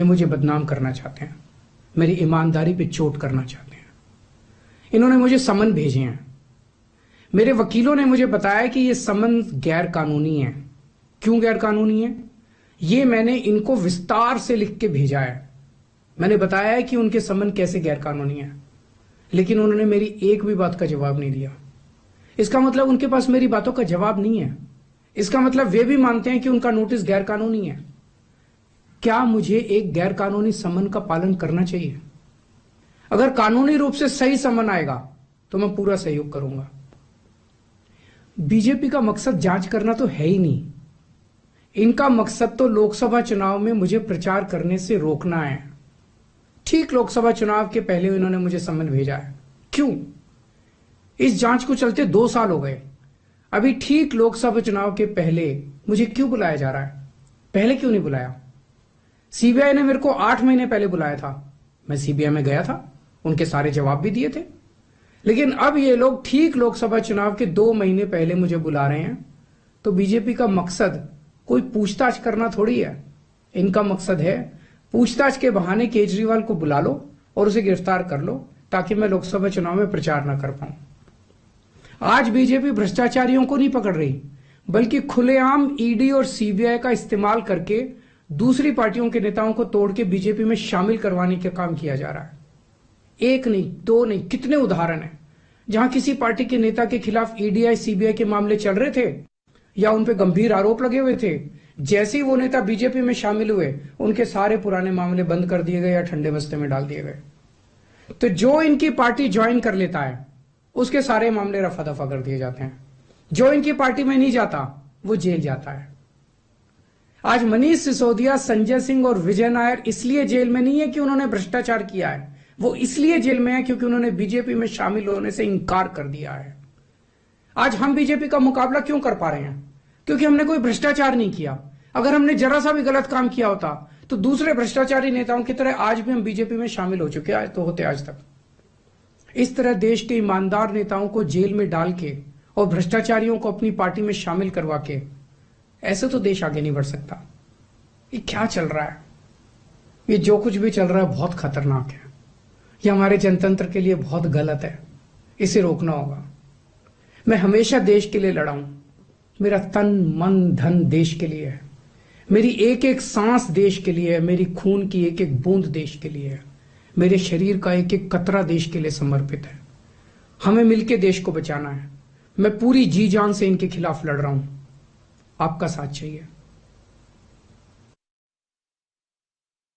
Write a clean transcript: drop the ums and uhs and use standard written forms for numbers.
ये मुझे बदनाम करना चाहते हैं, मेरी ईमानदारी पे चोट करना चाहते हैं। इन्होंने मुझे समन भेजे हैं। मेरे वकीलों ने मुझे बताया कि ये समन गैर कानूनी है। क्यों गैर कानूनी है? ये मैंने इनको विस्तार से लिख के भेजा है। मैंने बताया है कि उनके समन कैसे गैर कानूनी है, लेकिन उन्होंने मेरी एक भी बात का जवाब नहीं दिया। इसका मतलब उनके पास मेरी बातों का जवाब नहीं है। इसका मतलब वे भी मानते हैं कि उनका नोटिस गैर कानूनी है। क्या मुझे एक गैर कानूनी समन का पालन करना चाहिए? अगर कानूनी रूप से सही समन आएगा तो मैं पूरा सहयोग करूंगा। बीजेपी का मकसद जांच करना तो है ही नहीं। इनका मकसद तो लोकसभा चुनाव में मुझे प्रचार करने से रोकना है। ठीक लोकसभा चुनाव के पहले इन्होंने मुझे समन भेजा है। क्यों? इस जांच को चलते 2 साल हो गए। अभी ठीक लोकसभा चुनाव के पहले मुझे क्यों बुलाया जा रहा है? पहले क्यों नहीं बुलाया? सीबीआई ने मेरे को 8 महीने पहले बुलाया था। मैं सीबीआई में गया था, उनके सारे जवाब भी दिए थे। लेकिन अब ये लोग ठीक लोकसभा चुनाव के 2 महीने पहले मुझे बुला रहे हैं। तो बीजेपी का मकसद कोई पूछताछ करना थोड़ी है। इनका मकसद है पूछताछ के बहाने केजरीवाल को बुला लो और उसे गिरफ्तार कर लो, ताकि मैं लोकसभा चुनाव में प्रचार ना कर पाऊं। आज बीजेपी भ्रष्टाचारियों को नहीं पकड़ रही, बल्कि खुलेआम ईडी और सीबीआई का इस्तेमाल करके दूसरी पार्टियों के नेताओं को तोड़ के बीजेपी में शामिल करवाने का काम किया जा रहा है। एक नहीं, 2 नहीं, कितने उदाहरण हैं जहां किसी पार्टी के नेता के खिलाफ ईडीआई सीबीआई के मामले चल रहे थे या उन पे गंभीर आरोप लगे हुए थे। जैसे ही वो नेता बीजेपी में शामिल हुए, उनके सारे पुराने मामले बंद कर दिए गए या ठंडे बस्ते में डाल दिए गए। तो जो इनकी पार्टी ज्वाइन कर लेता है, उसके सारे मामले रफा दफा कर दिए जाते हैं। जो इनकी पार्टी में नहीं जाता, वो जेल जाता है। आज मनीष सिसोदिया, संजय सिंह और विजय नायर इसलिए जेल में नहीं है कि उन्होंने भ्रष्टाचार किया है। वो इसलिए जेल में है क्योंकि उन्होंने बीजेपी में शामिल होने से इंकार कर दिया है। आज हम बीजेपी का मुकाबला क्यों कर पा रहे हैं? क्योंकि हमने कोई भ्रष्टाचार नहीं किया। अगर हमने जरा सा भी गलत काम किया होता तो दूसरे भ्रष्टाचारी नेताओं की तरह आज भी हम बीजेपी में शामिल हो चुके हैं तो होते आज तक। इस तरह देश के ईमानदार नेताओं को जेल में डाल के और भ्रष्टाचारियों को अपनी पार्टी में शामिल करवा के ऐसे तो देश आगे नहीं बढ़ सकता। ये क्या चल रहा है? ये जो कुछ भी चल रहा है बहुत खतरनाक है। ये हमारे जनतंत्र के लिए बहुत गलत है। इसे रोकना होगा। मैं हमेशा देश के लिए लड़ा हूं। मेरा तन मन धन देश के लिए है। मेरी एक एक सांस देश के लिए है। मेरी खून की एक एक बूंद देश के लिए है। मेरे शरीर का एक एक कतरा देश के लिए समर्पित है। हमें मिलकर देश को बचाना है। मैं पूरी जी जान से इनके खिलाफ लड़ रहा हूं। आपका साथ चाहिए।